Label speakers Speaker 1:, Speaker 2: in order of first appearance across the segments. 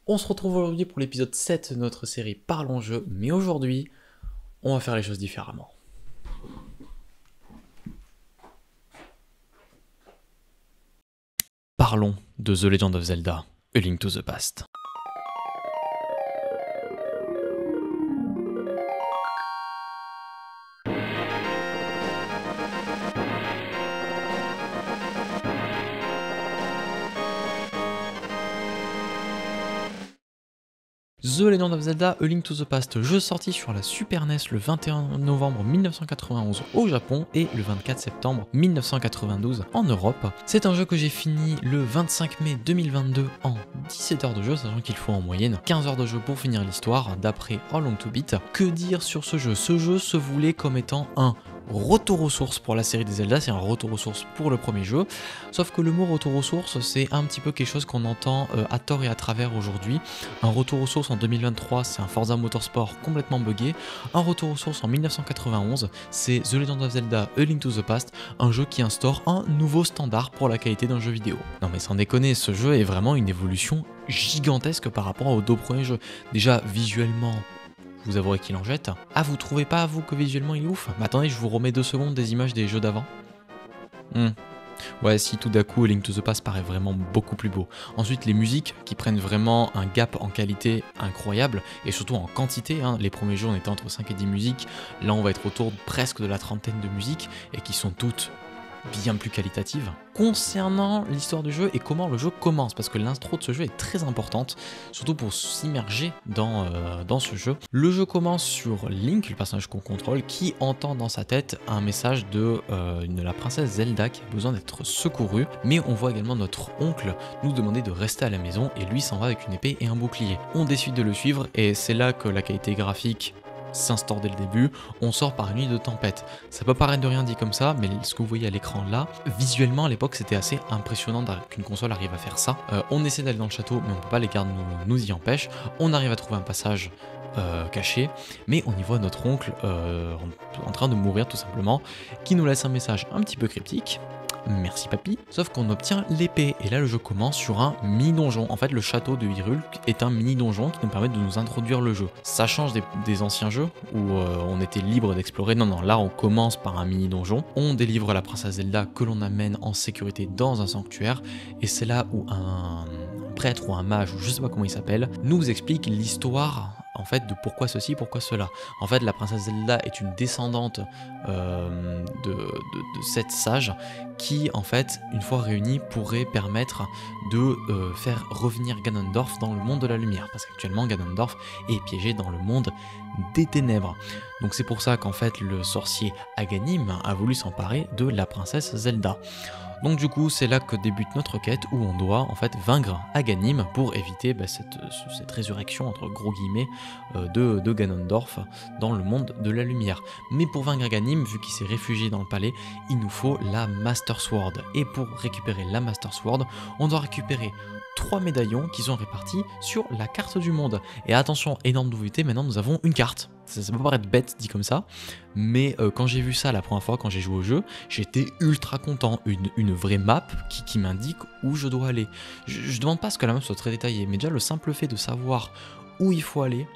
Speaker 1: On se retrouve aujourd'hui pour l'épisode 7 de notre série Parlons Jeux, mais aujourd'hui, on va faire les choses différemment. Parlons de The Legend of Zelda, A Link to the Past. The Legend of Zelda A Link to the Past, jeu sorti sur la Super NES le 21 novembre 1991 au Japon et le 24 septembre 1992 en Europe. C'est un jeu que j'ai fini le 25 mai 2022 en 17 heures de jeu, sachant qu'il faut en moyenne 15 heures de jeu pour finir l'histoire, d'après How Long to Beat. Que dire sur ce jeu? Ce jeu se voulait comme étant un retour aux sources pour la série des Zelda, c'est un retour aux sources pour le premier jeu, sauf que le mot retour aux sources, c'est un petit peu quelque chose qu'on entend à tort et à travers aujourd'hui. Un retour aux sources en 2023, c'est un Forza Motorsport complètement buggé. Un retour aux sources en 1991, c'est The Legend of Zelda A Link to the Past, un jeu qui instaure un nouveau standard pour la qualité d'un jeu vidéo. Non mais sans déconner, ce jeu est vraiment une évolution gigantesque par rapport aux deux premiers jeux. Déjà, visuellement, vous avouerez qu'il en jette. Ah, vous trouvez pas, vous, que visuellement il est ouf? Mais attendez, je vous remets 2 secondes des images des jeux d'avant. Ouais, si tout d'un coup A Link to the Past paraît vraiment beaucoup plus beau. Ensuite, les musiques qui prennent vraiment un gap en qualité incroyable et surtout en quantité. Les premiers jeux on était entre 5 et 10 musiques, là on va être autour de presque de la trentaine de musiques et qui sont toutes bien plus qualitative. Concernant l'histoire du jeu et comment le jeu commence, parce que l'intro de ce jeu est très importante, surtout pour s'immerger dans ce jeu. Le jeu commence sur Link, le personnage qu'on contrôle, qui entend dans sa tête un message de la princesse Zelda qui a besoin d'être secourue, mais on voit également notre oncle nous demander de rester à la maison et lui s'en va avec une épée et un bouclier. On décide de le suivre et c'est là que la qualité graphique s'instaure dès le début, on sort par une nuit de tempête. Ça peut paraître de rien dit comme ça, mais ce que vous voyez à l'écran là, visuellement à l'époque c'était assez impressionnant qu'une console arrive à faire ça. On essaie d'aller dans le château, mais on peut pas, les gardes nous y empêchent. On arrive à trouver un passage caché, mais on y voit notre oncle en train de mourir tout simplement, qui nous laisse un message un petit peu cryptique. Merci papy. Sauf qu'on obtient l'épée et là le jeu commence sur un mini donjon. En fait le château de Hyrule est un mini donjon qui nous permet de nous introduire le jeu. Ça change des anciens jeux où on était libre d'explorer. Non, là on commence par un mini donjon. On délivre la princesse Zelda que l'on amène en sécurité dans un sanctuaire et c'est là où un prêtre ou un mage, ou je sais pas comment il s'appelle, nous explique l'histoire en fait de pourquoi ceci, pourquoi cela. En fait la princesse Zelda est une descendante de 7 sages qui en fait une fois réunis pourrait permettre de faire revenir Ganondorf dans le monde de la lumière, parce qu'actuellement Ganondorf est piégé dans le monde des ténèbres. Donc c'est pour ça qu'en fait le sorcier Aghanim a voulu s'emparer de la princesse Zelda. Donc du coup c'est là que débute notre quête où on doit en fait vaincre Aghanim pour éviter cette résurrection entre gros guillemets de Ganondorf dans le monde de la lumière. Mais pour vaincre Aghanim, vu qu'il s'est réfugié dans le palais, il nous faut la Master Sword. Et pour récupérer la Master Sword, on doit récupérer 3 médaillons qui sont répartis sur la carte du monde. Et attention, énorme nouveauté, maintenant nous avons une carte. Ça peut paraître bête dit comme ça, mais quand j'ai vu ça la première fois, quand j'ai joué au jeu, j'étais ultra content. Une vraie map qui m'indique où je dois aller. Je demande pas à ce que la map soit très détaillée, mais déjà le simple fait de savoir où il faut aller,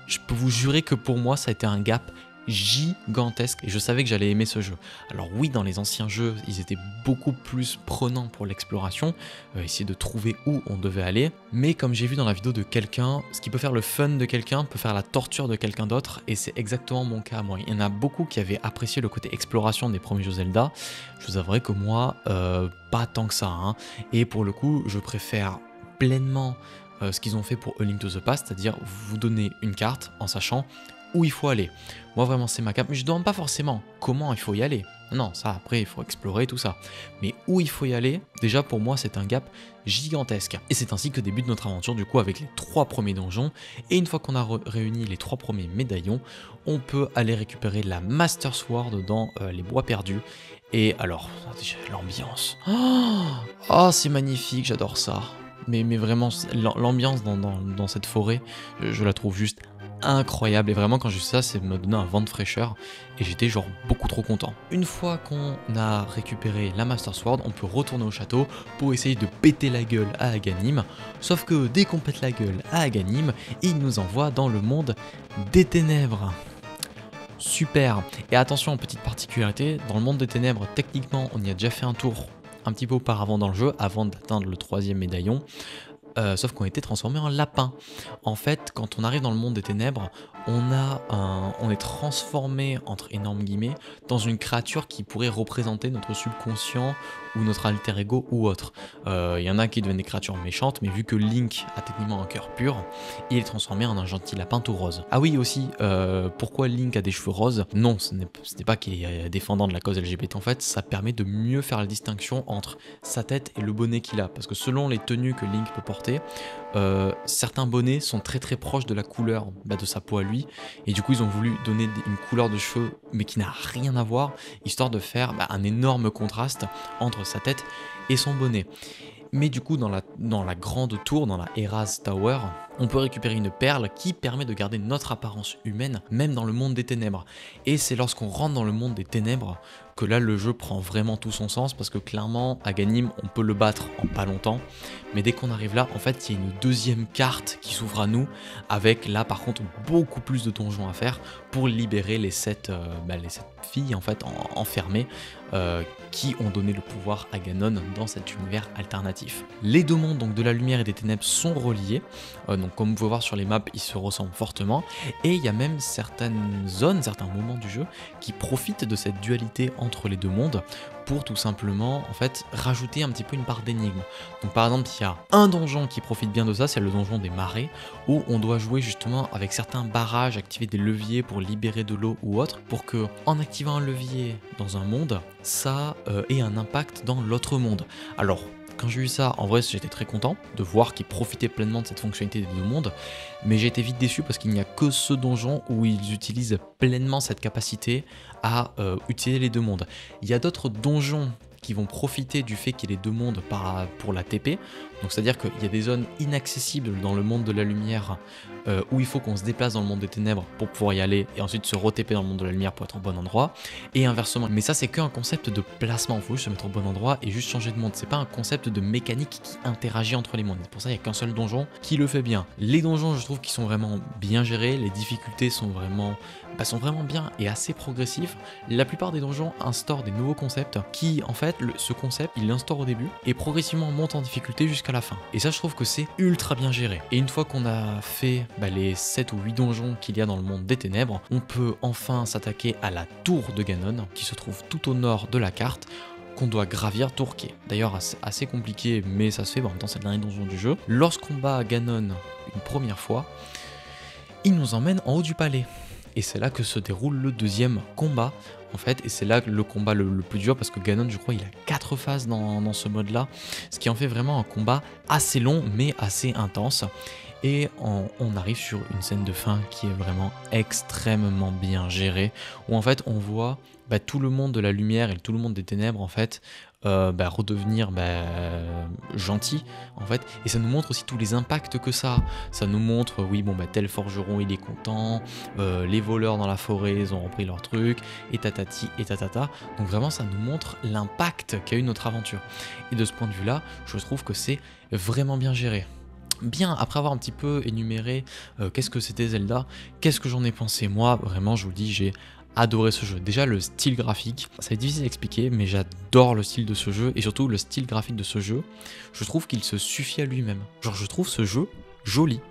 Speaker 1: je peux vous jurer que pour moi ça a été un gap gigantesque et je savais que j'allais aimer ce jeu. Alors oui, dans les anciens jeux ils étaient beaucoup plus prenants pour l'exploration, essayer de trouver où on devait aller, mais comme j'ai vu dans la vidéo de quelqu'un, ce qui peut faire le fun de quelqu'un peut faire la torture de quelqu'un d'autre, et c'est exactement mon cas à moi. Il y en a beaucoup qui avaient apprécié le côté exploration des premiers jeux Zelda, je vous avouerai que moi pas tant que ça, et pour le coup je préfère pleinement ce qu'ils ont fait pour A Link to the Past, c'est-à-dire vous donner une carte en sachant où il faut aller. Moi vraiment c'est ma carte, mais je ne demande pas forcément comment il faut y aller. Non, ça après il faut explorer tout ça. Mais où il faut y aller, déjà pour moi c'est un gap gigantesque. Et c'est ainsi que débute notre aventure du coup avec les 3 premiers donjons. Et une fois qu'on a réuni les 3 premiers médaillons, on peut aller récupérer la Master Sword dans les bois perdus. Et alors, déjà l'ambiance. Oh c'est magnifique, j'adore ça. Mais vraiment, l'ambiance dans cette forêt, je la trouve juste incroyable et vraiment quand j'ai vu ça, ça m'a donné un vent de fraîcheur et j'étais genre beaucoup trop content. Une fois qu'on a récupéré la Master Sword, on peut retourner au château pour essayer de péter la gueule à Aghanim, sauf que dès qu'on pète la gueule à Aghanim, il nous envoie dans le monde des ténèbres. Super. Et attention, petite particularité, dans le monde des ténèbres, techniquement on y a déjà fait un tour un petit peu auparavant dans le jeu, avant d'atteindre le 3e médaillon. Sauf qu'on était transformé en lapin. En fait, quand on arrive dans le monde des ténèbres, on est transformé, entre énormes guillemets, dans une créature qui pourrait représenter notre subconscient ou notre alter ego ou autre. Il y en a qui deviennent des créatures méchantes, mais vu que Link a techniquement un cœur pur, il est transformé en un gentil lapin tout rose. Ah oui aussi, pourquoi Link a des cheveux roses? Non, ce n'est pas qu'il est défendant de la cause LGBT, en fait, ça permet de mieux faire la distinction entre sa tête et le bonnet qu'il a, parce que selon les tenues que Link peut porter, certains bonnets sont très très proches de la couleur de sa peau à lui, et du coup ils ont voulu donner une couleur de cheveux mais qui n'a rien à voir, histoire de faire un énorme contraste entre sa tête et son bonnet. Mais du coup dans la grande tour, dans la Eraz Tower, on peut récupérer une perle qui permet de garder notre apparence humaine même dans le monde des ténèbres. Et c'est lorsqu'on rentre dans le monde des ténèbres que là le jeu prend vraiment tout son sens, parce que clairement Aghanim on peut le battre en pas longtemps, mais dès qu'on arrive là en fait il y a une deuxième carte qui s'ouvre à nous, avec là par contre beaucoup plus de donjons à faire pour libérer les 7 filles en fait enfermées qui ont donné le pouvoir à Ganon dans cet univers alternatif. Les deux mondes donc de la lumière et des ténèbres sont reliés, donc comme vous pouvez voir sur les maps ils se ressemblent fortement, et il y a même certaines zones, certains moments du jeu qui profitent de cette dualité entre les deux mondes pour tout simplement en fait rajouter un petit peu une part d'énigme. Donc par exemple il y a un donjon qui profite bien de ça, c'est le donjon des marais, où on doit jouer justement avec certains barrages, activer des leviers pour libérer de l'eau ou autre, pour que en activant un levier dans un monde, ça ait un impact dans l'autre monde. Alors quand j'ai eu ça, en vrai j'étais très content de voir qu'ils profitaient pleinement de cette fonctionnalité des deux mondes, mais j'ai été vite déçu parce qu'il n'y a que ce donjon où ils utilisent pleinement cette capacité à utiliser les deux mondes. Il y a d'autres donjons qui vont profiter du fait qu'il y ait les deux mondes pour la TP, donc c'est à dire qu'il y a des zones inaccessibles dans le monde de la lumière où il faut qu'on se déplace dans le monde des ténèbres pour pouvoir y aller et ensuite se re-TP dans le monde de la lumière pour être au bon endroit, et inversement. Mais ça c'est qu'un concept de placement, il faut juste se mettre au bon endroit et juste changer de monde, c'est pas un concept de mécanique qui interagit entre les mondes. C'est pour ça qu'il n'y a qu'un seul donjon qui le fait bien. Les donjons je trouve qu'ils sont vraiment bien gérés, les difficultés sont vraiment bien et assez progressifs. La plupart des donjons instaurent des nouveaux concepts qui en fait ce concept il l'instaure au début et progressivement monte en difficulté jusqu'à la fin, et ça je trouve que c'est ultra bien géré. Et une fois qu'on a fait les 7 ou 8 donjons qu'il y a dans le monde des ténèbres, on peut enfin s'attaquer à la tour de Ganon qui se trouve tout au nord de la carte, qu'on doit gravir, tour qui est d'ailleurs assez compliqué, mais ça se fait, en même temps c'est le dernier donjon du jeu. Lorsqu'on bat Ganon une première fois, il nous emmène en haut du palais. Et c'est là que se déroule le deuxième combat, en fait, et c'est là le combat le plus dur, parce que Ganon, je crois, il a 4 phases dans ce mode-là, ce qui en fait vraiment un combat assez long, mais assez intense. Et on arrive sur une scène de fin qui est vraiment extrêmement bien gérée, où en fait on voit tout le monde de la lumière et tout le monde des ténèbres en fait redevenir gentil en fait, et ça nous montre aussi tous les impacts que ça nous montre, oui tel forgeron il est content, les voleurs dans la forêt ils ont repris leur truc, et tatati et tatata, donc vraiment ça nous montre l'impact qu'a eu notre aventure, et de ce point de vue là je trouve que c'est vraiment bien géré. Bien, après avoir un petit peu énuméré qu'est-ce que c'était Zelda, qu'est-ce que j'en ai pensé moi, vraiment je vous le dis, j'ai adoré ce jeu. Déjà le style graphique, ça va être difficile à expliquer, mais j'adore le style de ce jeu, et surtout le style graphique de ce jeu, je trouve qu'il se suffit à lui-même. Genre je trouve ce jeu joli.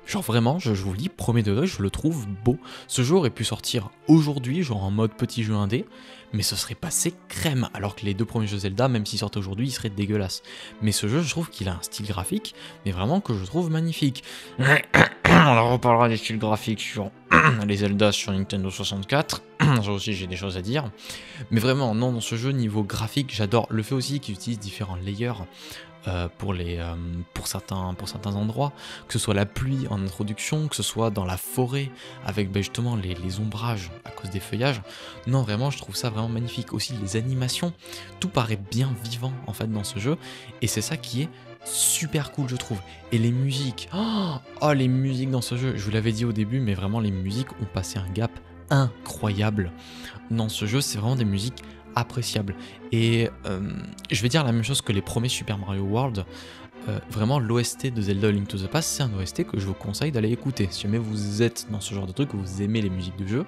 Speaker 1: Genre vraiment, je vous le dis, premier degré, je le trouve beau. Ce jeu aurait pu sortir aujourd'hui, genre en mode petit jeu indé, mais ce serait passé crème, alors que les deux premiers jeux Zelda, même s'ils sortent aujourd'hui, ils seraient dégueulasses. Mais ce jeu, je trouve qu'il a un style graphique, mais vraiment que je trouve magnifique. On reparlera des styles graphiques sur les Zelda sur Nintendo 64, ça aussi j'ai des choses à dire. Mais vraiment, non, dans ce jeu, niveau graphique, j'adore le fait aussi qu'ils utilisent différents layers pour certains endroits, que ce soit la pluie en introduction, que ce soit dans la forêt avec justement les ombrages à cause des feuillages. Non, vraiment je trouve ça vraiment magnifique. Aussi les animations, tout paraît bien vivant en fait dans ce jeu, et c'est ça qui est super cool je trouve. Et les musiques, les musiques dans ce jeu, je vous l'avais dit au début, mais vraiment les musiques ont passé un gap incroyable. Dans ce jeu, c'est vraiment des musiques appréciables. Et je vais dire la même chose que les premiers Super Mario World. Vraiment, l'OST de Zelda A Link to the Past, c'est un OST que je vous conseille d'aller écouter. Si jamais vous êtes dans ce genre de truc, que vous aimez les musiques de jeu,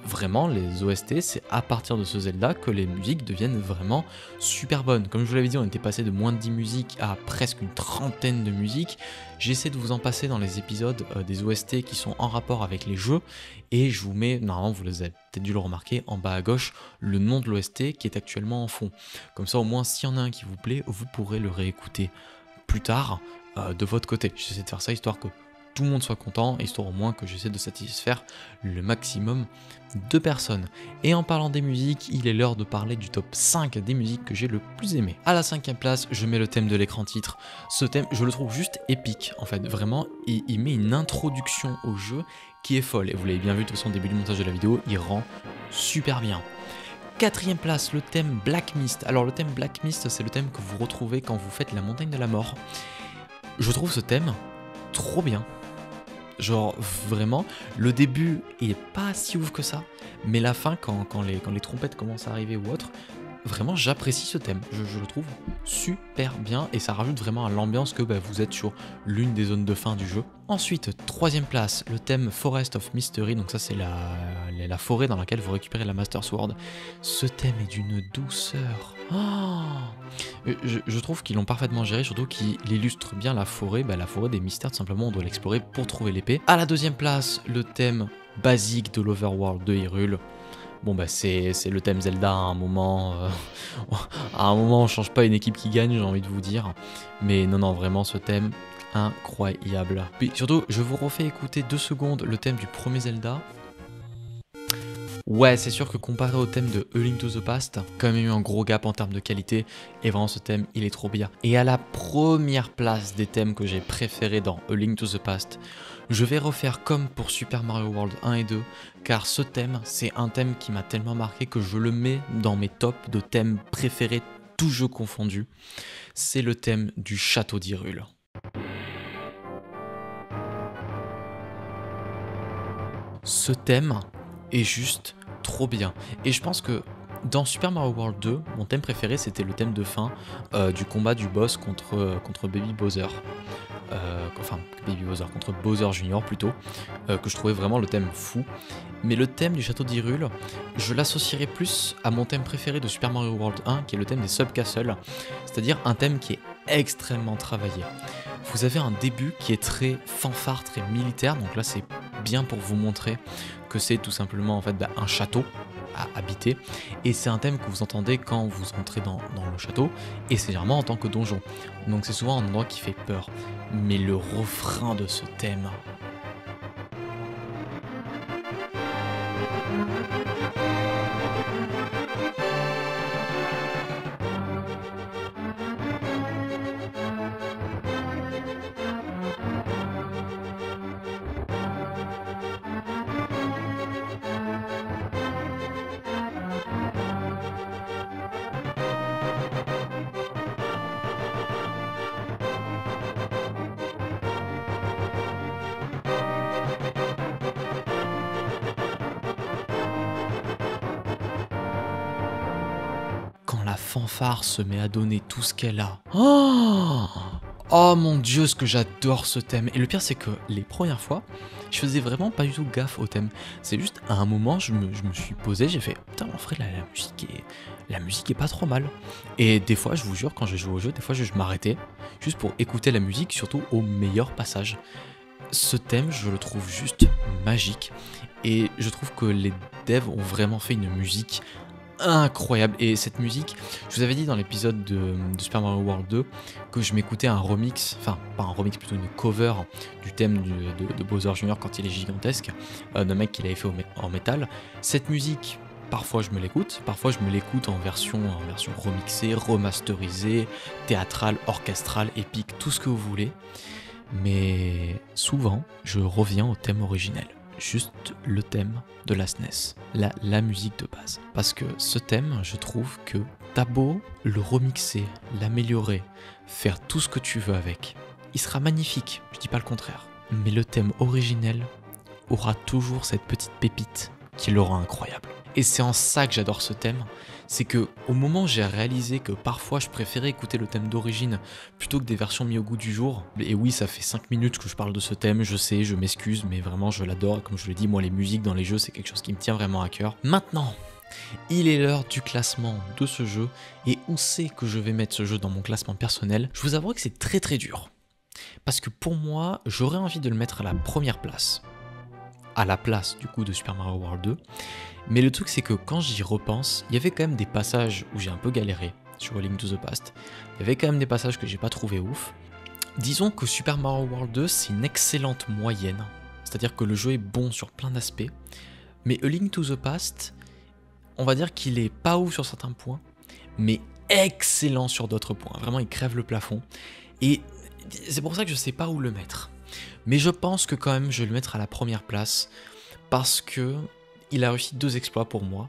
Speaker 1: vraiment, les OST, c'est à partir de ce Zelda que les musiques deviennent vraiment super bonnes. Comme je vous l'avais dit, on était passé de moins de 10 musiques à presque une trentaine de musiques. J'essaie de vous en passer dans les épisodes des OST qui sont en rapport avec les jeux. Et je vous mets, normalement vous les avez peut-être dû le remarquer, en bas à gauche, le nom de l'OST qui est actuellement en fond. Comme ça, au moins, s'il y en a un qui vous plaît, vous pourrez le réécouter plus tard de votre côté. J'essaie de faire ça histoire que tout le monde soit content, histoire au moins que j'essaie de satisfaire le maximum de personnes. Et en parlant des musiques, il est l'heure de parler du top 5 des musiques que j'ai le plus aimé. À la 5e place, je mets le thème de l'écran titre. Ce thème, je le trouve juste épique, en fait, vraiment, il met une introduction au jeu qui est folle. Et vous l'avez bien vu de toute façon au début du montage de la vidéo, il rend super bien. 4e place, le thème Black Mist. Alors le thème Black Mist, c'est le thème que vous retrouvez quand vous faites la montagne de la mort. Je trouve ce thème trop bien. Genre vraiment, le début il est pas si ouf que ça, mais la fin quand les trompettes commencent à arriver ou autre, vraiment j'apprécie ce thème, je le trouve super bien et ça rajoute vraiment à l'ambiance que vous êtes sur l'une des zones de fin du jeu. Ensuite, 3e place, le thème Forest of Mystery, donc ça c'est la forêt dans laquelle vous récupérez la Master Sword. Ce thème est d'une douceur. Je trouve qu'ils l'ont parfaitement géré, surtout qu'il illustre bien la forêt des mystères, tout simplement on doit l'explorer pour trouver l'épée. À la 2e place, le thème basique de l'Overworld de Hyrule. Bon c'est le thème Zelda à un moment, on change pas une équipe qui gagne, j'ai envie de vous dire. Mais non vraiment ce thème incroyable. Puis surtout je vous refais écouter 2 secondes le thème du premier Zelda. Ouais, c'est sûr que comparé au thème de A Link to the Past, quand même eu un gros gap en termes de qualité, et vraiment ce thème, il est trop bien. Et à la première place des thèmes que j'ai préférés dans A Link to the Past, je vais refaire comme pour Super Mario World 1 et 2, car ce thème, c'est un thème qui m'a tellement marqué que je le mets dans mes tops de thèmes préférés, tous jeux confondus. C'est le thème du château d'Hyrule. Ce thème est juste trop bien. Et je pense que dans Super Mario World 2, mon thème préféré c'était le thème de fin du combat du boss contre Baby Bowser. Contre Bowser Junior plutôt, que je trouvais vraiment le thème fou. Mais le thème du château d'Hyrule, je l'associerais plus à mon thème préféré de Super Mario World 1, qui est le thème des Subcastles, c'est-à-dire un thème qui est extrêmement travaillé. Vous avez un début qui est très fanfare, très militaire, donc là c'est bien pour vous montrer que c'est tout simplement en fait un château à habiter, et c'est un thème que vous entendez quand vous entrez dans le château, et c'est généralement en tant que donjon, donc c'est souvent un endroit qui fait peur, mais le refrain de ce thème... La fanfare se met à donner tout ce qu'elle a. Oh mon dieu, ce que j'adore ce thème. Et le pire, c'est que les premières fois, je faisais vraiment pas du tout gaffe au thème. C'est juste à un moment, je me suis posé, j'ai fait putain, en vrai, la musique est pas trop mal. Et des fois, je vous jure, quand je joue au jeu, des fois, je m'arrêtais juste pour écouter la musique, surtout au meilleur passage. Ce thème, je le trouve juste magique. Et je trouve que les devs ont vraiment fait une musique incroyable. Et cette musique, je vous avais dit dans l'épisode de Super Mario World 2 que je m'écoutais un remix, enfin pas un remix, plutôt une cover du thème de Bowser Junior quand il est gigantesque, d'un mec qui l'avait fait en métal. Cette musique, parfois je me l'écoute, parfois je me l'écoute en version remixée, remasterisée, théâtrale, orchestrale, épique, tout ce que vous voulez. Mais souvent, je reviens au thème originel. juste le thème de la SNES, la musique de base. Parce que ce thème, je trouve que t'as beau le remixer, l'améliorer, faire tout ce que tu veux avec, il sera magnifique, je dis pas le contraire. Mais le thème originel aura toujours cette petite pépite qui le rend incroyable. Et c'est en ça que j'adore ce thème, c'est que au moment où j'ai réalisé que parfois je préférais écouter le thème d'origine plutôt que des versions mises au goût du jour, et oui ça fait 5 minutes que je parle de ce thème, je sais, je m'excuse, mais vraiment je l'adore, comme je l'ai dit, moi les musiques dans les jeux c'est quelque chose qui me tient vraiment à cœur. Maintenant, il est l'heure du classement de ce jeu, et où c'est que je vais mettre ce jeu dans mon classement personnel? Je vous avoue que c'est très dur, parce que pour moi, j'aurais envie de le mettre à la première place. À la place du coup de Super Mario World 2. Mais le truc c'est que quand j'y repense, il y avait quand même des passages où j'ai un peu galéré sur A Link to the Past. Il y avait quand même des passages que j'ai pas trouvé ouf. Disons que Super Mario World 2 c'est une excellente moyenne. C'est-à-dire que le jeu est bon sur plein d'aspects. Mais A Link to the Past, on va dire qu'il est pas ouf sur certains points, mais excellent sur d'autres points. Vraiment il crève le plafond. Et c'est pour ça que je sais pas où le mettre. Mais je pense que quand même je vais le mettre à la première place parce que il a réussi 2 exploits pour moi.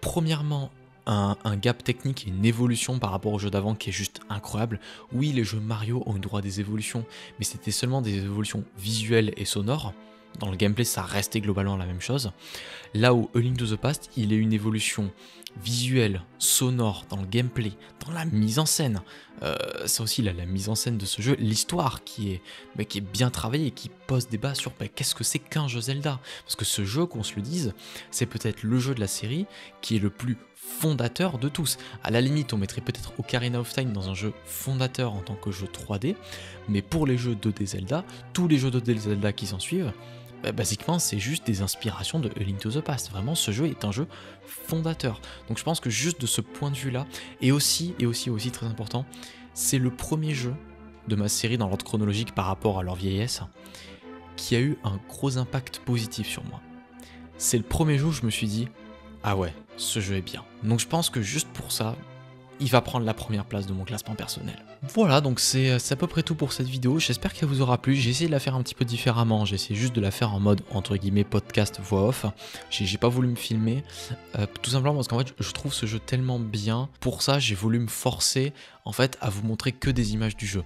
Speaker 1: Premièrement, un gap technique et une évolution par rapport au jeu d'avant qui est juste incroyable. Oui, les jeux Mario ont eu droit à des évolutions, mais c'était seulement des évolutions visuelles et sonores. Dans le gameplay, ça restait globalement la même chose. Là où A Link to the Past, il est une évolution visuelle, sonore, dans le gameplay, dans la mise en scène. Ça aussi, la mise en scène de ce jeu, l'histoire qui est bien travaillée et qui pose débat sur qu'est-ce que c'est qu'un jeu Zelda. Parce que ce jeu, qu'on se le dise, c'est peut-être le jeu de la série qui est le plus fondateur de tous. À la limite, on mettrait peut-être Ocarina of Time dans un jeu fondateur en tant que jeu 3D, mais pour les jeux 2D Zelda, tous les jeux 2D Zelda qui s'en suivent, basiquement c'est juste des inspirations de A Link to the Past. Vraiment ce jeu est un jeu fondateur. Donc je pense que juste de ce point de vue là, et aussi très important, c'est le premier jeu de ma série dans l'ordre chronologique par rapport à leur vieillesse qui a eu un gros impact positif sur moi. C'est le premier jeu où je me suis dit ah ouais, ce jeu est bien. Donc je pense que juste pour ça, il va prendre la première place de mon classement personnel. Voilà, donc c'est à peu près tout pour cette vidéo. J'espère qu'elle vous aura plu. J'ai essayé de la faire un petit peu différemment. J'ai essayé juste de la faire en mode, entre guillemets, podcast voix off. J'ai pas voulu me filmer, tout simplement parce qu'en fait, je trouve ce jeu tellement bien. Pour ça, j'ai voulu me forcer, en fait, à vous montrer que des images du jeu.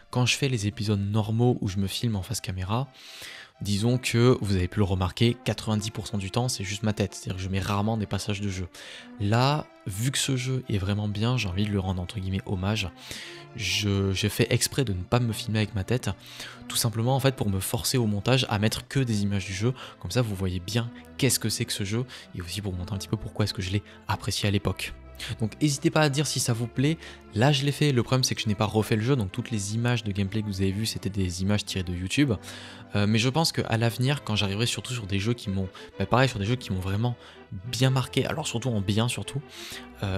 Speaker 1: Quand je fais les épisodes normaux où je me filme en face caméra, disons que, vous avez pu le remarquer, 90% du temps, c'est juste ma tête. C'est-à-dire que je mets rarement des passages de jeu. Là, vu que ce jeu est vraiment bien, j'ai envie de lui rendre, entre guillemets, hommage. J'ai fait exprès de ne pas me filmer avec ma tête, tout simplement, en fait, pour me forcer au montage à mettre que des images du jeu. Comme ça, vous voyez bien qu'est-ce que c'est que ce jeu, et aussi pour vous montrer un petit peu pourquoi est-ce que je l'ai apprécié à l'époque. Donc n'hésitez pas à dire si ça vous plaît. Là je l'ai fait, le problème c'est que je n'ai pas refait le jeu, donc toutes les images de gameplay que vous avez vues c'était des images tirées de YouTube. Mais je pense qu'à l'avenir, quand j'arriverai surtout sur des jeux qui m'ont, pareil, sur des jeux qui m'ont vraiment bien marqué, alors surtout en bien surtout,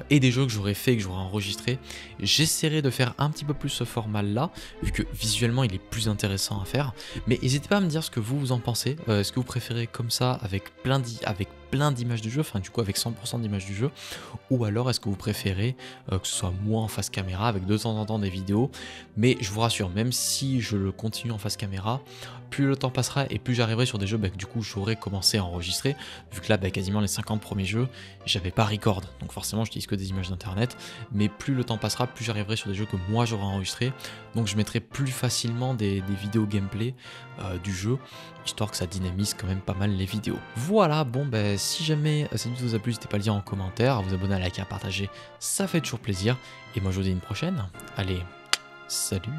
Speaker 1: et des jeux que j'aurais fait, que j'aurais enregistré, j'essaierai de faire un petit peu plus ce format là, vu que visuellement il est plus intéressant à faire. Mais n'hésitez pas à me dire ce que vous en pensez. Est-ce que vous préférez comme ça avec plein d'images du jeu, enfin du coup avec 100% d'images du jeu, ou alors est-ce que vous préférez que ce soit moi en face caméra avec de temps en temps des vidéos. Mais je vous rassure, même si je le continue en face caméra, plus le temps passera et plus j'arriverai sur des jeux que du coup j'aurais commencé à enregistrer, vu que là quasiment les 50 premiers jeux j'avais pas record, donc forcément j'utilise que des images d'internet. Mais plus le temps passera, plus j'arriverai sur des jeux que moi j'aurais enregistré, donc je mettrai plus facilement des vidéos gameplay du jeu, histoire que ça dynamise quand même pas mal les vidéos. Voilà, bon si jamais cette vidéo vous a plu, n'hésitez pas à le dire en commentaire, à vous abonner, à liker, à partager, ça fait toujours plaisir. Et moi je vous dis à une prochaine. Allez, salut!